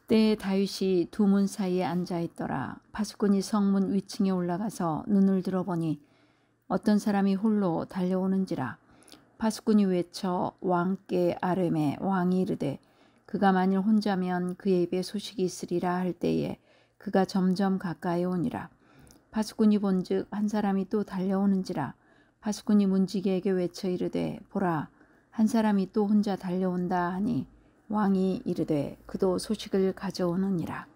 때에 다윗이 두 문 사이에 앉아 있더라. 파수꾼이 성문 위층에 올라가서 눈을 들어보니 어떤 사람이 홀로 달려오는지라. 파수꾼이 외쳐 왕께 아뢰매 왕이 이르되 그가 만일 혼자면 그의 입에 소식이 있으리라 할 때에 그가 점점 가까이 오니라. 파수꾼이 본즉 한 사람이 또 달려오는지라. 파수꾼이 문지기에게 외쳐 이르되 보라 한 사람이 또 혼자 달려온다 하니 왕이 이르되 그도 소식을 가져오느니라.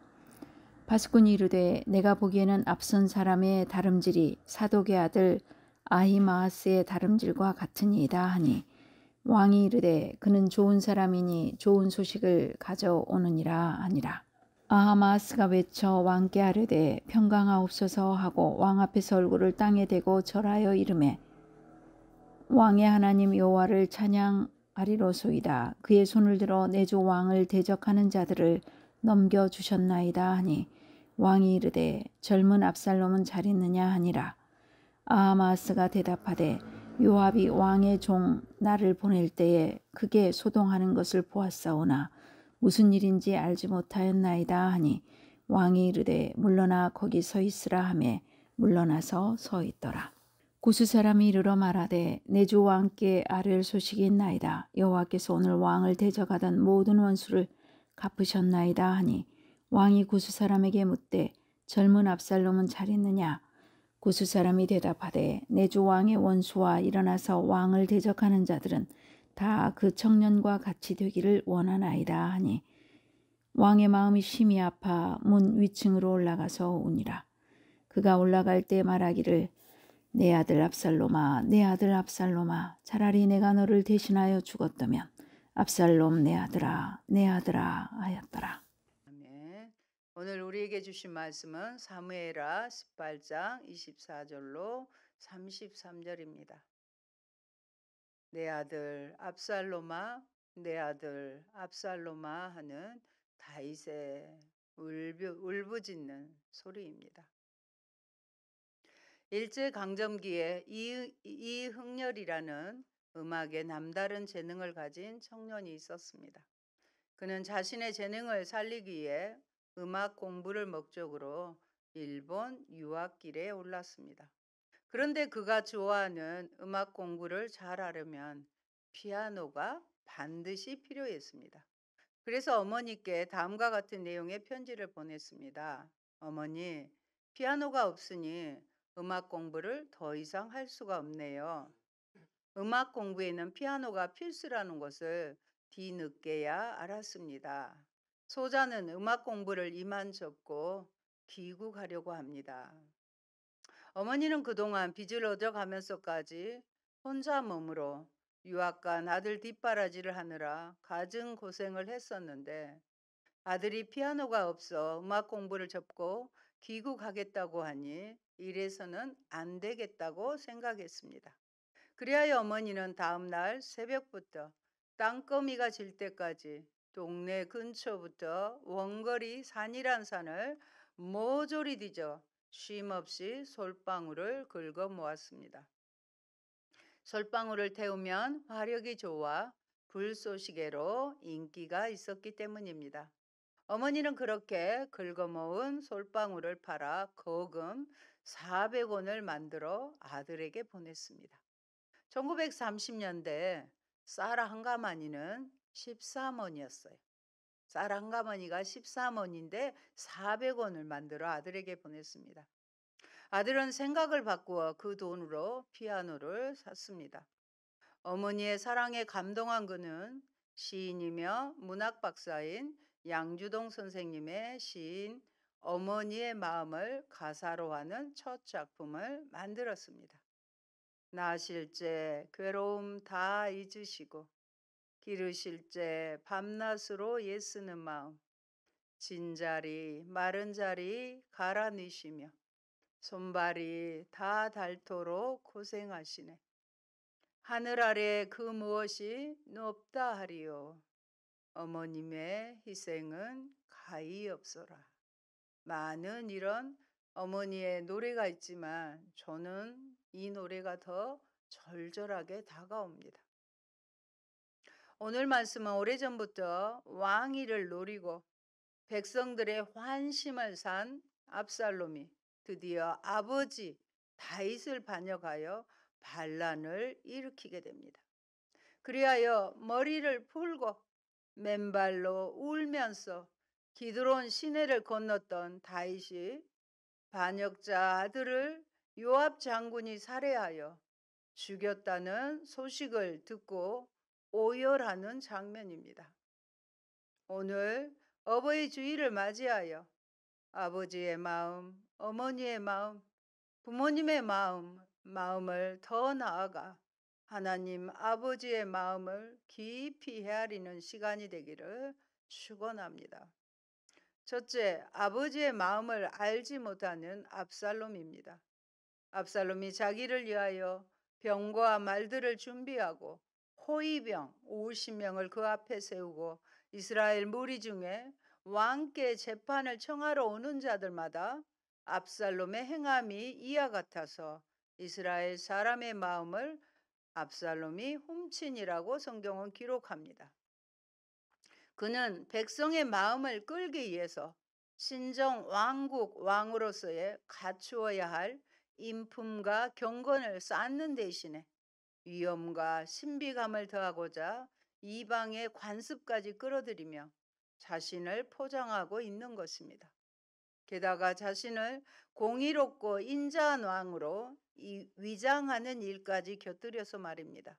파수꾼이 이르되 내가 보기에는 앞선 사람의 다름질이 사독의 아들 아히마아스의 다름질과 같으니이다 하니 왕이 이르되 그는 좋은 사람이니 좋은 소식을 가져오느니라 하니라. 아하마스가 외쳐 왕께 아뢰되 평강하옵소서 하고 왕 앞에서 얼굴을 땅에 대고 절하여 이르매 왕의 하나님 여호와를 찬양하리로소이다. 그의 손을 들어 내 주 왕을 대적하는 자들을 넘겨주셨나이다 하니 왕이 이르되 젊은 압살롬은 잘 있느냐 하니라. 아하마스가 대답하되 요압이 왕의 종 나를 보낼 때에 크게 소동하는 것을 보았사오나 무슨 일인지 알지 못하였나이다 하니 왕이 이르되 물러나 거기 서 있으라 하매 물러나서 서 있더라. 구스 사람이 이르러 말하되 내 주 왕께 아뢰 소식이 있나이다. 여호와께서 오늘 왕을 대적하던 모든 원수를 갚으셨나이다 하니 왕이 구스 사람에게 묻되 젊은 압살롬은 잘 있느냐. 구스 사람이 대답하되 내 주 왕의 원수와 일어나서 왕을 대적하는 자들은 다 그 청년과 같이 되기를 원하나이다 하니 왕의 마음이 심히 아파 문 위층으로 올라가서 우니라. 그가 올라갈 때 말하기를 내 아들 압살롬아 내 아들 압살롬아 차라리 내가 너를 대신하여 죽었다면 압살롬 내 아들아 하였더라. 아멘. 오늘 우리에게 주신 말씀은 사무엘하 18장 24절로 33절입니다. 내 아들 압살롬아 내 아들 압살롬아 하는 다윗의 울부짖는 소리입니다. 일제강점기에 이흥렬이라는 음악에 남다른 재능을 가진 청년이 있었습니다. 그는 자신의 재능을 살리기 위해 음악 공부를 목적으로 일본 유학길에 올랐습니다. 그런데 그가 좋아하는 음악 공부를 잘하려면 피아노가 반드시 필요했습니다. 그래서 어머니께 다음과 같은 내용의 편지를 보냈습니다. 어머니, 피아노가 없으니 음악 공부를 더 이상 할 수가 없네요. 음악 공부에는 피아노가 필수라는 것을 뒤늦게야 알았습니다. 소자는 음악 공부를 이만 접고 귀국하려고 합니다. 어머니는 그동안 빚을 얻어가면서까지 혼자 몸으로 유학간 아들 뒷바라지를 하느라 갖은 고생을 했었는데 아들이 피아노가 없어 음악 공부를 접고 귀국하겠다고 하니 이래서는 안 되겠다고 생각했습니다. 그리하여 어머니는 다음 날 새벽부터 땅거미가 질 때까지 동네 근처부터 원거리 산이란 산을 모조리 뒤져 쉼없이 솔방울을 긁어 모았습니다. 솔방울을 태우면 화력이 좋아 불쏘시개로 인기가 있었기 때문입니다. 어머니는 그렇게 긁어 모은 솔방울을 팔아 거금 400원을 만들어 아들에게 보냈습니다. 1930년대 쌀 한 가마니는 13원이었어요. 쌀 한 가마니가 13원인데 400원을 만들어 아들에게 보냈습니다. 아들은 생각을 바꾸어 그 돈으로 피아노를 샀습니다. 어머니의 사랑에 감동한 그는 시인이며 문학 박사인 양주동 선생님의 시인 어머니의 마음을 가사로 하는 첫 작품을 만들었습니다. 나실 때 괴로움 다 잊으시고 기르실 때 밤낮으로 애쓰는 마음 진자리 마른 자리 갈아 넣으시며 손발이 다 닳도록 고생하시네. 하늘 아래 그 무엇이 높다 하리요. 어머님의 희생은 가히 없어라. 많은 이런 어머니의 노래가 있지만 저는 이 노래가 더 절절하게 다가옵니다. 오늘 말씀은 오래전부터 왕위를 노리고 백성들의 환심을 산 압살롬이 드디어 아버지 다윗을 반역하여 반란을 일으키게 됩니다. 그리하여 머리를 풀고 맨발로 울면서 기드론 시내를 건넜던 다윗이 반역자 아들을 요압 장군이 살해하여 죽였다는 소식을 듣고 오열하는 장면입니다. 오늘 어버이 주일을 맞이하여 아버지의 마음, 어머니의 마음, 부모님의 마음을 더 나아가 하나님 아버지의 마음을 깊이 헤아리는 시간이 되기를 축원합니다. 첫째, 아버지의 마음을 알지 못하는 압살롬입니다. 압살롬이 자기를 위하여 병과 말들을 준비하고 호위병 50명을 그 앞에 세우고 이스라엘 무리 중에 왕께 재판을 청하러 오는 자들마다 압살롬의 행함이 이와 같아서 이스라엘 사람의 마음을 압살롬이 훔친이라고 성경은 기록합니다. 그는 백성의 마음을 끌기 위해서 신정 왕국 왕으로서의 갖추어야 할 인품과 경건을 쌓는 대신에 위엄과 신비감을 더하고자 이방의 관습까지 끌어들이며 자신을 포장하고 있는 것입니다. 게다가 자신을 공의롭고 인자한 왕으로 위장하는 일까지 곁들여서 말입니다.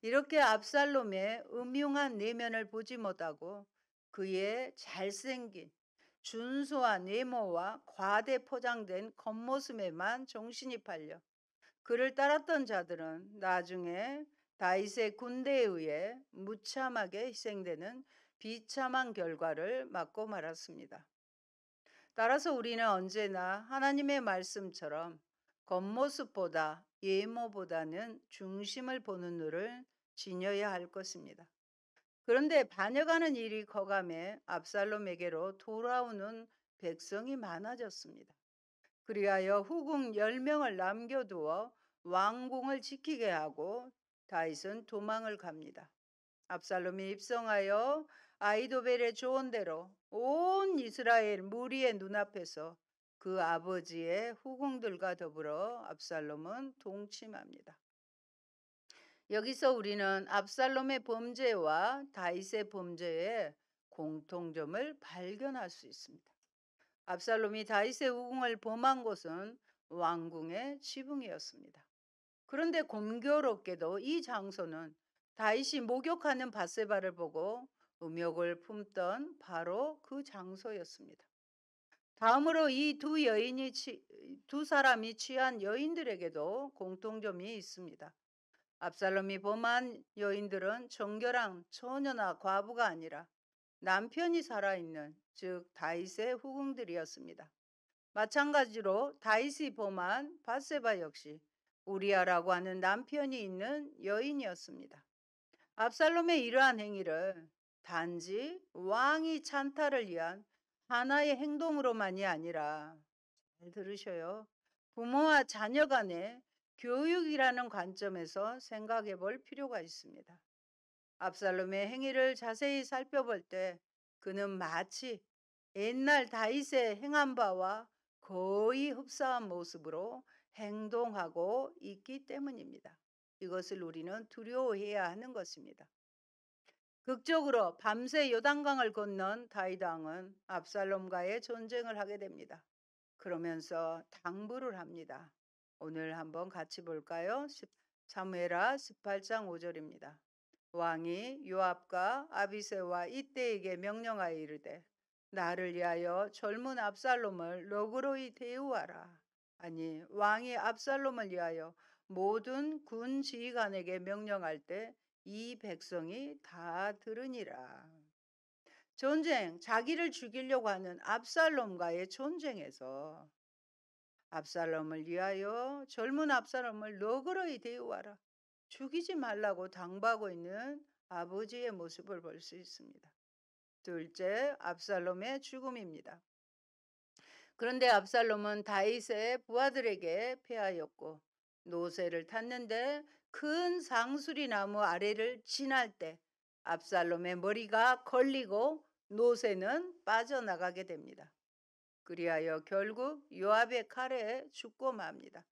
이렇게 압살롬의 음흉한 내면을 보지 못하고 그의 잘생긴 준수한 외모와 과대 포장된 겉모습에만 정신이 팔려 그를 따랐던 자들은 나중에 다윗의 군대에 의해 무참하게 희생되는 비참한 결과를 맞고 말았습니다. 따라서 우리는 언제나 하나님의 말씀처럼 겉모습보다 외모보다는 중심을 보는 눈을 지녀야 할 것입니다. 그런데 반역하는 일이 커감해 압살롬에게로 돌아오는 백성이 많아졌습니다. 그리하여 후궁 10명을 남겨두어 왕궁을 지키게 하고 다윗은 도망을 갑니다. 압살롬이 입성하여 아이도벨의 조언대로 온 이스라엘 무리의 눈앞에서 그 아버지의 후궁들과 더불어 압살롬은 동침합니다. 여기서 우리는 압살롬의 범죄와 다윗의 범죄의 공통점을 발견할 수 있습니다. 압살롬이 다윗의 후궁을 범한 곳은 왕궁의 지붕이었습니다. 그런데 공교롭게도 이 장소는 다윗이 목욕하는 밧세바를 보고 음욕을 품던 바로 그 장소였습니다. 다음으로 이 두 사람이 취한 여인들에게도 공통점이 있습니다. 압살롬이 범한 여인들은 정결한 처녀나 과부가 아니라 남편이 살아있는 즉 다윗의 후궁들이었습니다. 마찬가지로 다윗이 범한 밧세바 역시 우리아라고 하는 남편이 있는 여인이었습니다. 압살롬의 이러한 행위를 단지 왕이 찬탈을 위한 하나의 행동으로만이 아니라 잘 들으셔요. 부모와 자녀 간의 교육이라는 관점에서 생각해 볼 필요가 있습니다. 압살롬의 행위를 자세히 살펴볼 때 그는 마치 옛날 다윗의 행한 바와 거의 흡사한 모습으로 행동하고 있기 때문입니다. 이것을 우리는 두려워해야 하는 것입니다. 극적으로 밤새 요단강을 건넌 다윗 왕은 압살롬과의 전쟁을 하게 됩니다. 그러면서 당부를 합니다. 오늘 한번 같이 볼까요? 사무엘하 18장 5절입니다. 왕이 요압과 아비새와 이때에게 명령하여 이르되 나를 위하여 젊은 압살롬을 너그러이 대우하라. 아니 왕이 압살롬을 위하여 모든 군 지휘관에게 명령할 때 이 백성이 다 들으니라. 전쟁, 자기를 죽이려고 하는 압살롬과의 전쟁에서 압살롬을 위하여 젊은 압살롬을 너그러이 대우하라. 죽이지 말라고 당부하고 있는 아버지의 모습을 볼 수 있습니다. 둘째, 압살롬의 죽음입니다. 그런데 압살롬은 다윗의 부하들에게 패하였고 노새를 탔는데 큰 상수리 나무 아래를 지날 때 압살롬의 머리가 걸리고 노새는 빠져나가게 됩니다. 그리하여 결국 요압의 칼에 죽고 맙니다.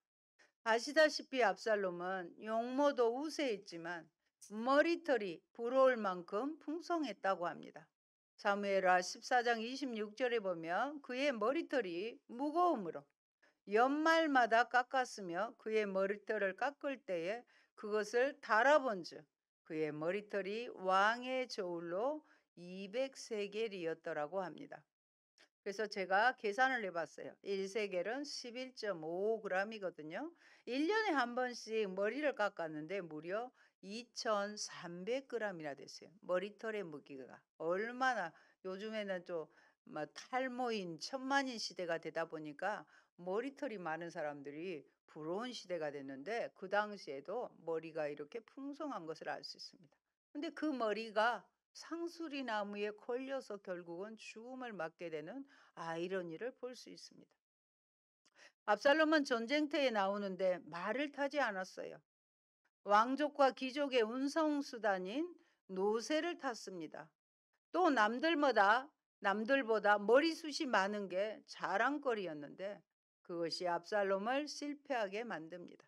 아시다시피 압살롬은 용모도 우세했지만 머리털이 부러울 만큼 풍성했다고 합니다. 사무엘하 14장 26절에 보면 그의 머리털이 무거움으로 연말마다 깎았으며 그의 머리털을 깎을 때에 그것을 달아본즉 그의 머리털이 왕의 저울로 200세겔이었더라고 합니다. 그래서 제가 계산을 해봤어요. 1세겔은 11.55g이거든요. 1년에 한 번씩 머리를 깎았는데 무려 2,300g이나 됐어요. 머리털의 무게가. 얼마나 요즘에는 또 탈모인 천만인 시대가 되다 보니까 머리털이 많은 사람들이 부러운 시대가 됐는데 그 당시에도 머리가 이렇게 풍성한 것을 알 수 있습니다. 근데 그 머리가 상수리 나무에 걸려서 결국은 죽음을 맞게 되는 아이러니를 볼 수 있습니다. 압살롬은 전쟁터에 나오는데 말을 타지 않았어요. 왕족과 귀족의 운송수단인 노새를 탔습니다. 또 남들보다 머리숱이 많은 게 자랑거리였는데 그것이 압살롬을 실패하게 만듭니다.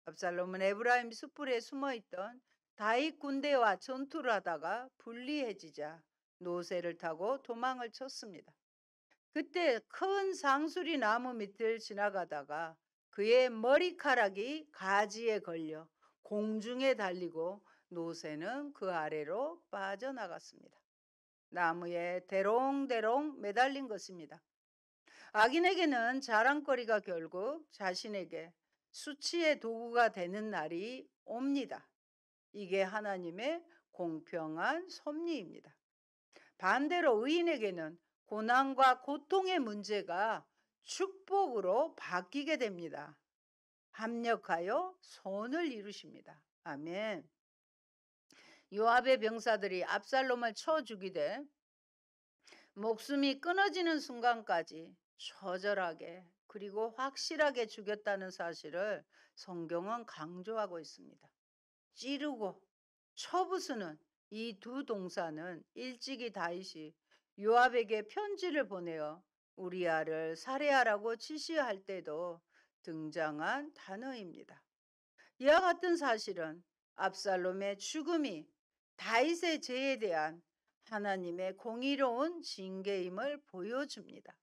압살롬은 에브라임 숯불에 숨어있던 다윗 군대와 전투를 하다가 불리해지자 노새를 타고 도망을 쳤습니다. 그때 큰 상수리 나무 밑을 지나가다가 그의 머리카락이 가지에 걸려 공중에 달리고 노새는 그 아래로 빠져나갔습니다. 나무에 대롱대롱 매달린 것입니다. 악인에게는 자랑거리가 결국 자신에게 수치의 도구가 되는 날이 옵니다. 이게 하나님의 공평한 섭리입니다. 반대로 의인에게는 고난과 고통의 문제가 축복으로 바뀌게 됩니다. 합력하여 선을 이루십니다. 아멘. 요압의 병사들이 압살롬을 쳐 죽이되 목숨이 끊어지는 순간까지 처절하게 그리고 확실하게 죽였다는 사실을 성경은 강조하고 있습니다. 찌르고 쳐부수는 이 두 동사는 일찍이 다윗이 요압에게 편지를 보내어 우리아를 살해하라고 지시할 때도 등장한 단어입니다. 이와 같은 사실은 압살롬의 죽음이 다윗의 죄에 대한 하나님의 공의로운 징계임을 보여줍니다.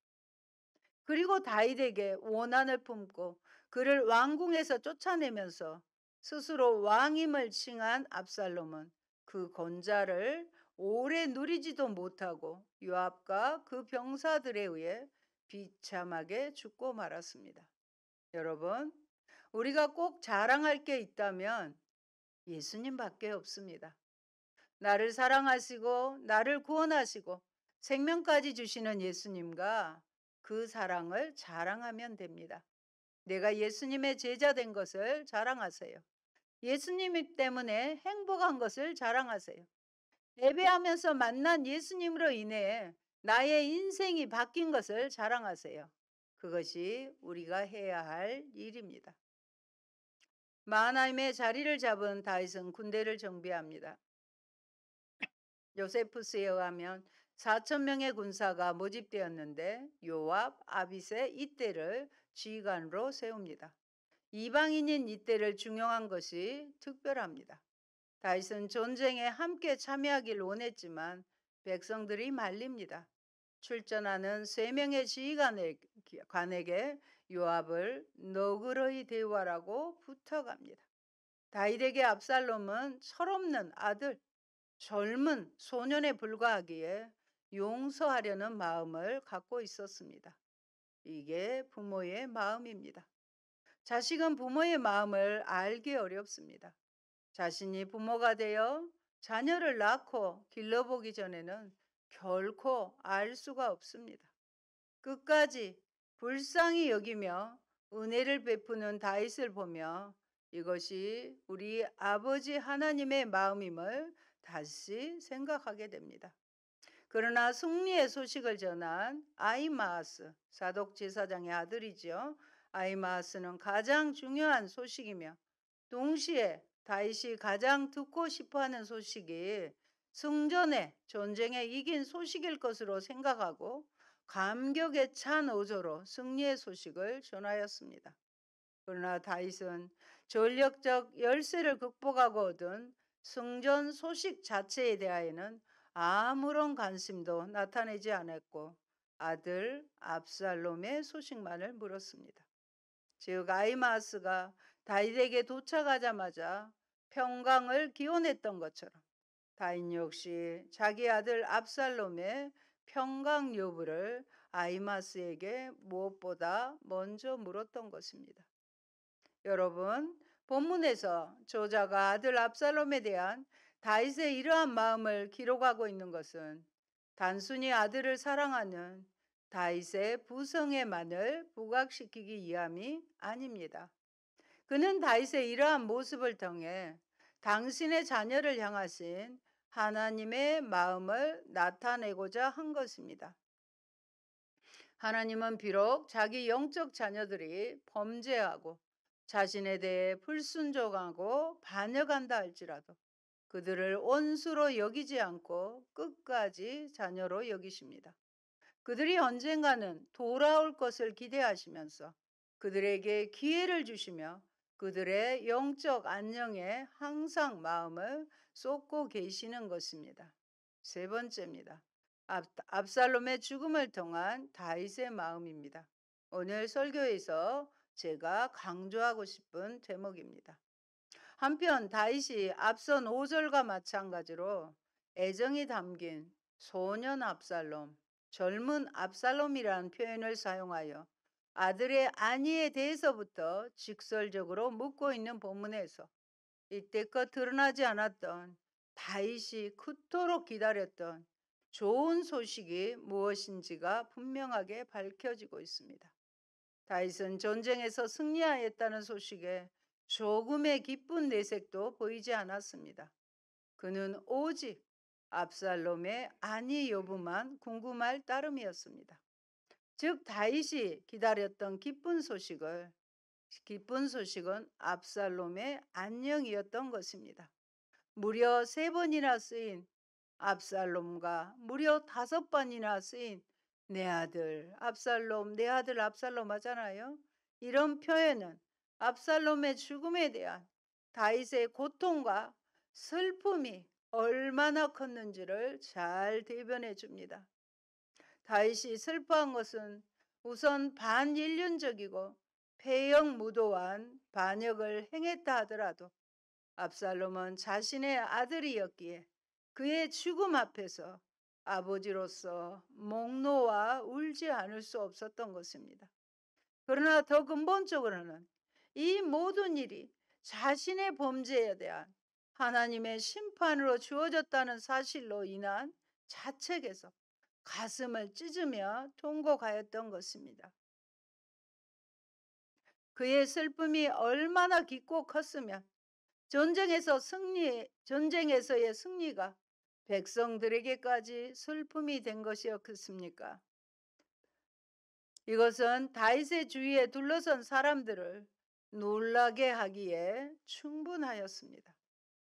그리고 다윗에게 원한을 품고 그를 왕궁에서 쫓아내면서 스스로 왕임을 칭한 압살롬은 그 권자를 오래 누리지도 못하고 요압과 그 병사들에 의해 비참하게 죽고 말았습니다. 여러분, 우리가 꼭 자랑할 게 있다면 예수님밖에 없습니다. 나를 사랑하시고 나를 구원하시고 생명까지 주시는 예수님과 그 사랑을 자랑하면 됩니다. 내가 예수님의 제자 된 것을 자랑하세요. 예수님 때문에 행복한 것을 자랑하세요. 예배하면서 만난 예수님으로 인해 나의 인생이 바뀐 것을 자랑하세요. 그것이 우리가 해야 할 일입니다. 마하나임의 자리를 잡은 다윗은 군대를 정비합니다. 요세푸스에 의하면 4,000명의 군사가 모집되었는데 요압, 아비세 이때를 지휘관으로 세웁니다. 이방인인 이때를 중용한 것이 특별합니다. 다윗은 전쟁에 함께 참여하길 원했지만 백성들이 말립니다. 출전하는 3명의 지휘관에게 요압을 너그러이 대우하라고 부탁합니다. 다윗에게 압살롬은 철없는 아들, 젊은 소년에 불과하기에 용서하려는 마음을 갖고 있었습니다. 이게 부모의 마음입니다. 자식은 부모의 마음을 알기 어렵습니다. 자신이 부모가 되어 자녀를 낳고 길러보기 전에는 결코 알 수가 없습니다. 끝까지 불쌍히 여기며 은혜를 베푸는 다윗을 보며 이것이 우리 아버지 하나님의 마음임을 다시 생각하게 됩니다. 그러나 승리의 소식을 전한 아히마아스, 사독 제사장의 아들이죠. 아히마아스는 가장 중요한 소식이며 동시에 다윗이 가장 듣고 싶어하는 소식이 승전에 전쟁에 이긴 소식일 것으로 생각하고 감격에 찬 어조로 승리의 소식을 전하였습니다. 그러나 다윗은 전력적 열세를 극복하고 얻은 승전 소식 자체에 대하여는 아무런 관심도 나타내지 않았고 아들 압살롬의 소식만을 물었습니다. 즉 아히마아스가 다윗에게 도착하자마자 평강을 기원했던 것처럼 다윗 역시 자기 아들 압살롬의 평강 여부를 아히마스에게 무엇보다 먼저 물었던 것입니다. 여러분, 본문에서 저자가 아들 압살롬에 대한 다윗의 이러한 마음을 기록하고 있는 것은 단순히 아들을 사랑하는 다윗의 부성애만을 부각시키기 위함이 아닙니다. 그는 다윗의 이러한 모습을 통해 당신의 자녀를 향하신 하나님의 마음을 나타내고자 한 것입니다. 하나님은 비록 자기 영적 자녀들이 범죄하고 자신에 대해 불순종하고 반역한다 할지라도 그들을 원수로 여기지 않고 끝까지 자녀로 여기십니다. 그들이 언젠가는 돌아올 것을 기대하시면서 그들에게 기회를 주시며 그들의 영적 안녕에 항상 마음을 쏟고 계시는 것입니다. 세 번째입니다. 압살롬의 죽음을 통한 다윗의 마음입니다. 오늘 설교에서 제가 강조하고 싶은 대목입니다. 한편 다윗이 앞선 5절과 마찬가지로 애정이 담긴 소년 압살롬, 젊은 압살롬이라는 표현을 사용하여 아들의 안위에 대해서부터 직설적으로 묻고 있는 본문에서 이때껏 드러나지 않았던 다윗이 그토록 기다렸던 좋은 소식이 무엇인지가 분명하게 밝혀지고 있습니다. 다윗은 전쟁에서 승리하였다는 소식에 조금의 기쁜 내색도 보이지 않았습니다. 그는 오직 압살롬의 안위 여부만 궁금할 따름이었습니다. 즉 다윗이 기다렸던 기쁜 소식은 압살롬의 안녕이었던 것입니다. 무려 3번이나 쓰인 압살롬과 무려 5번이나 쓰인 내 아들 압살롬, 내 아들 압살롬 하잖아요. 이런 표현은 압살롬의 죽음에 대한 다윗의 고통과 슬픔이 얼마나 컸는지를 잘 대변해 줍니다. 다윗이 슬퍼한 것은 우선 반인륜적이고 폐역무도한 반역을 행했다 하더라도 압살롬은 자신의 아들이었기에 그의 죽음 앞에서 아버지로서 목 놓아 울지 않을 수 없었던 것입니다. 그러나 더 근본적으로는 이 모든 일이 자신의 범죄에 대한 하나님의 심판으로 주어졌다는 사실로 인한 자책에서 가슴을 찢으며 통곡하였던 것입니다. 그의 슬픔이 얼마나 깊고 컸으면 전쟁에서의 승리가 백성들에게까지 슬픔이 된 것이었겠습니까? 이것은 다윗의 주위에 둘러선 사람들을 놀라게 하기에 충분하였습니다.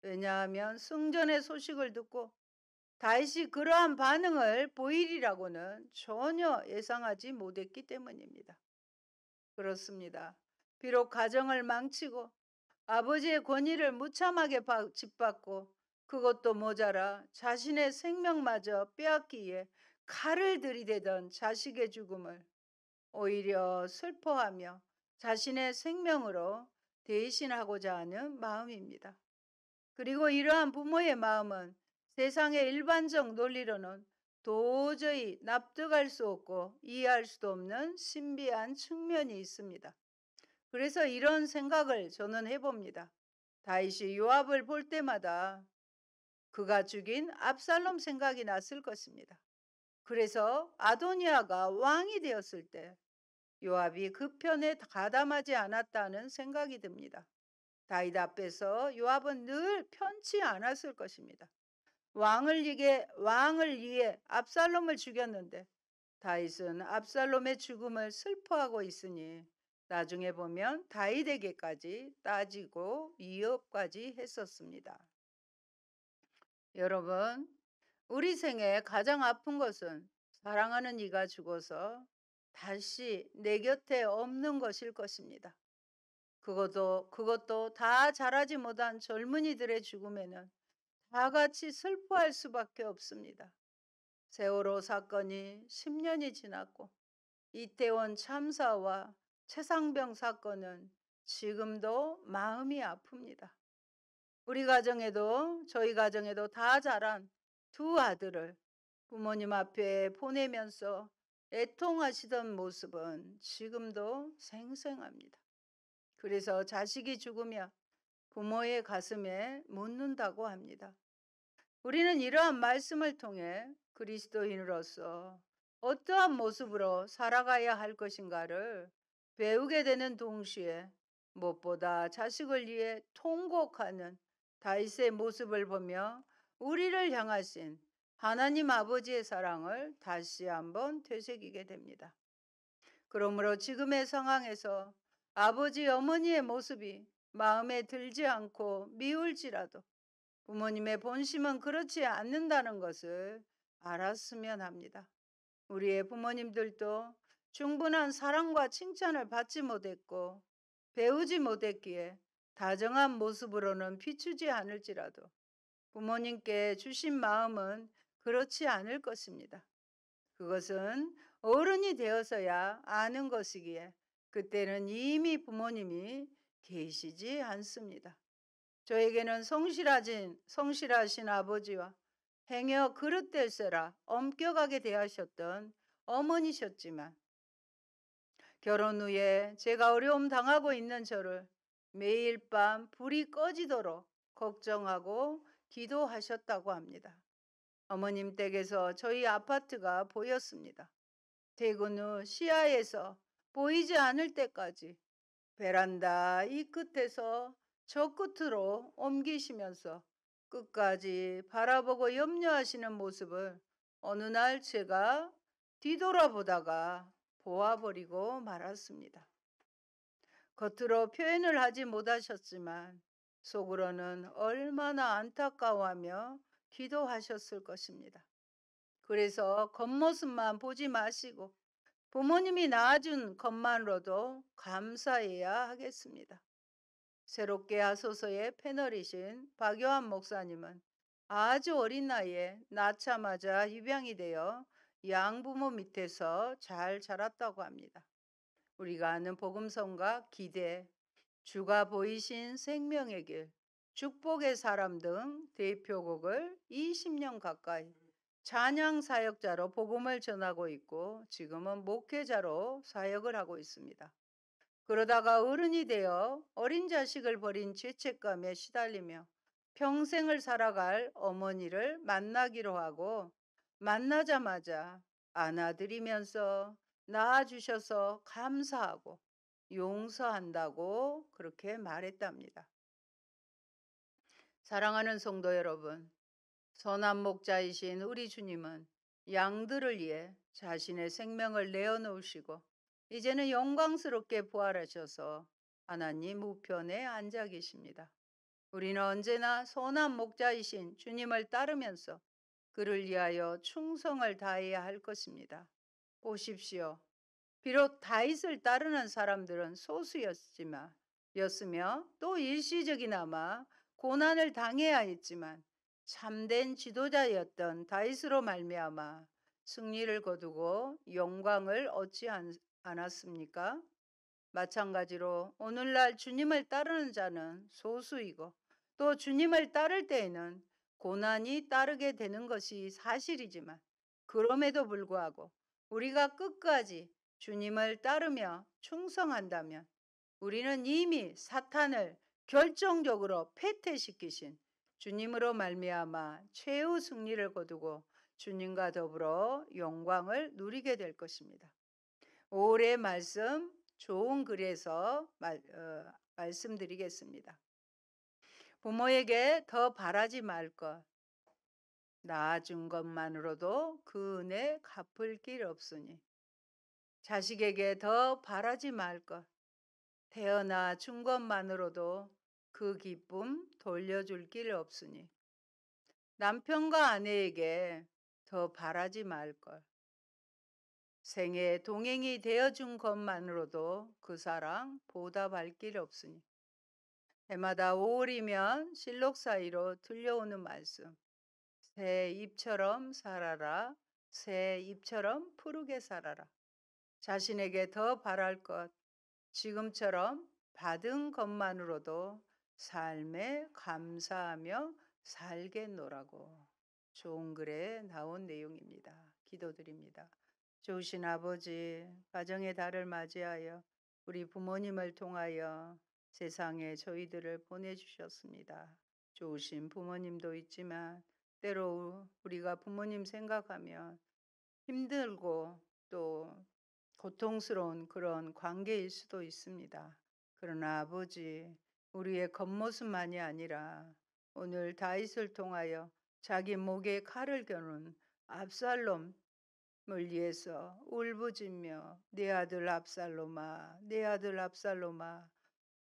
왜냐하면 승전의 소식을 듣고 다윗이 그러한 반응을 보이리라고는 전혀 예상하지 못했기 때문입니다. 그렇습니다. 비록 가정을 망치고 아버지의 권위를 무참하게 짓밟고 그것도 모자라 자신의 생명마저 빼앗기 위해 칼을 들이대던 자식의 죽음을 오히려 슬퍼하며 자신의 생명으로 대신하고자 하는 마음입니다. 그리고 이러한 부모의 마음은 세상의 일반적 논리로는 도저히 납득할 수 없고 이해할 수도 없는 신비한 측면이 있습니다. 그래서 이런 생각을 저는 해봅니다. 다윗이 요압을 볼 때마다 그가 죽인 압살롬 생각이 났을 것입니다. 그래서 아도니아가 왕이 되었을 때 요압이 그 편에 가담하지 않았다는 생각이 듭니다. 다윗 앞에서 요압은 늘 편치 않았을 것입니다. 왕을 위해 압살롬을 죽였는데 다윗은 압살롬의 죽음을 슬퍼하고 있으니 나중에 보면 다윗에게까지 따지고 위협까지 했었습니다. 여러분, 우리 생에 가장 아픈 것은 사랑하는 이가 죽어서 다시 내 곁에 없는 것일 것입니다. 그것도 다 자라지 못한 젊은이들의 죽음에는 다 같이 슬퍼할 수밖에 없습니다. 세월호 사건이 10년이 지났고 이태원 참사와 최상병 사건은 지금도 마음이 아픕니다. 저희 가정에도 다 자란 두 아들을 부모님 앞에 보내면서 애통하시던 모습은 지금도 생생합니다. 그래서 자식이 죽으면 부모의 가슴에 묻는다고 합니다. 우리는 이러한 말씀을 통해 그리스도인으로서 어떠한 모습으로 살아가야 할 것인가를 배우게 되는 동시에 무엇보다 자식을 위해 통곡하는 다윗의 모습을 보며 우리를 향하신 하나님 아버지의 사랑을 다시 한번 되새기게 됩니다. 그러므로 지금의 상황에서 아버지 어머니의 모습이 마음에 들지 않고 미울지라도 부모님의 본심은 그렇지 않는다는 것을 알았으면 합니다. 우리의 부모님들도 충분한 사랑과 칭찬을 받지 못했고 배우지 못했기에 다정한 모습으로는 비추지 않을지라도 부모님께 주신 마음은 그렇지 않을 것입니다. 그것은 어른이 되어서야 아는 것이기에 그때는 이미 부모님이 계시지 않습니다. 저에게는 성실하신 아버지와 행여 그릇될세라 엄격하게 대하셨던 어머니셨지만 결혼 후에 제가 어려움 당하고 있는 저를 매일 밤 불이 꺼지도록 걱정하고 기도하셨다고 합니다. 어머님 댁에서 저희 아파트가 보였습니다. 퇴근 후 시야에서 보이지 않을 때까지 베란다 이 끝에서 저 끝으로 옮기시면서 끝까지 바라보고 염려하시는 모습을 어느 날 제가 뒤돌아보다가 보아버리고 말았습니다. 겉으로 표현을 하지 못하셨지만 속으로는 얼마나 안타까워하며 기도하셨을 것입니다. 그래서 겉모습만 보지 마시고 부모님이 낳아준 것만으로도 감사해야 하겠습니다. 새롭게 하소서의 패널이신 박요한 목사님은 아주 어린 나이에 낳자마자 입양이 되어 양부모 밑에서 잘 자랐다고 합니다. 우리가 아는 복음성과 기대, 주가 보이신 생명의 길, 축복의 사람 등 대표곡을 20년 가까이 찬양 사역자로 복음을 전하고 있고 지금은 목회자로 사역을 하고 있습니다. 그러다가 어른이 되어 어린 자식을 버린 죄책감에 시달리며 평생을 살아갈 어머니를 만나기로 하고 만나자마자 안아드리면서 낳아주셔서 감사하고 용서한다고 그렇게 말했답니다. 사랑하는 성도 여러분, 선한 목자이신 우리 주님은 양들을 위해 자신의 생명을 내어놓으시고 이제는 영광스럽게 부활하셔서 하나님 우편에 앉아 계십니다. 우리는 언제나 선한 목자이신 주님을 따르면서 그를 위하여 충성을 다해야 할 것입니다. 보십시오. 비록 다윗을 따르는 사람들은 소수였으며 또 일시적이나마 고난을 당해야 했지만 참된 지도자였던 다윗으로 말미암아 승리를 거두고 영광을 얻지 않았습니까? 마찬가지로 오늘날 주님을 따르는 자는 소수이고 또 주님을 따를 때에는 고난이 따르게 되는 것이 사실이지만 그럼에도 불구하고 우리가 끝까지 주님을 따르며 충성한다면 우리는 이미 사탄을 결정적으로 패퇴시키신 주님으로 말미암아 최후 승리를 거두고 주님과 더불어 영광을 누리게 될 것입니다. 올해 말씀 좋은 글에서 말씀드리겠습니다. 부모에게 더 바라지 말 것. 낳아준 것만으로도 그 은혜 갚을 길 없으니. 자식에게 더 바라지 말 것. 태어나 준 것만으로도 그 기쁨 돌려줄 길 없으니. 남편과 아내에게 더 바라지 말걸. 생애 동행이 되어준 것만으로도 그 사랑 보답할 길 없으니. 해마다 5월이면 실록 사이로 들려오는 말씀. 새 잎처럼 살아라. 새 잎처럼 푸르게 살아라. 자신에게 더 바랄 것. 지금처럼 받은 것만으로도 삶에 감사하며 살겠노라고. 좋은 글에 나온 내용입니다. 기도드립니다. 좋으신 아버지, 가정의 달을 맞이하여 우리 부모님을 통하여 세상에 저희들을 보내주셨습니다. 좋으신 부모님도 있지만 때로 우리가 부모님 생각하면 힘들고 또 고통스러운 그런 관계일 수도 있습니다. 그러나 아버지, 우리의 겉모습만이 아니라 오늘 다윗을 통하여 자기 목에 칼을 겨눈 압살롬을 위해서 울부짖며 내 아들 압살롬아, 내 아들 압살롬아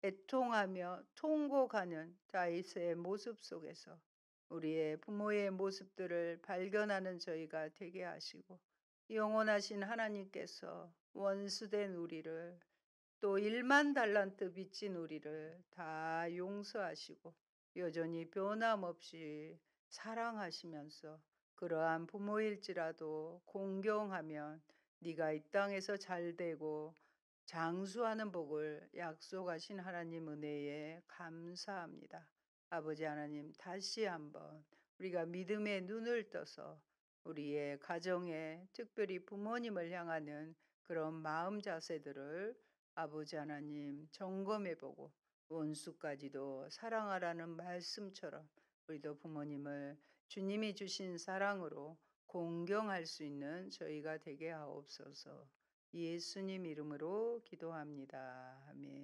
애통하며 통곡하는 다윗의 모습 속에서 우리의 부모의 모습들을 발견하는 저희가 되게 하시고 영원하신 하나님께서 원수된 우리를 또 1만 달란트 빚진 우리를 다 용서하시고 여전히 변함없이 사랑하시면서 그러한 부모일지라도 공경하면 네가 이 땅에서 잘되고 장수하는 복을 약속하신 하나님 은혜에 감사합니다. 아버지 하나님, 다시 한번 우리가 믿음의 눈을 떠서 우리의 가정에 특별히 부모님을 향하는 그런 마음 자세들을 아버지 하나님 점검해 보고 원수까지도 사랑하라는 말씀처럼 우리도 부모님을 주님이 주신 사랑으로 공경할 수 있는 저희가 되게 하옵소서. 예수님 이름으로 기도합니다. 아멘.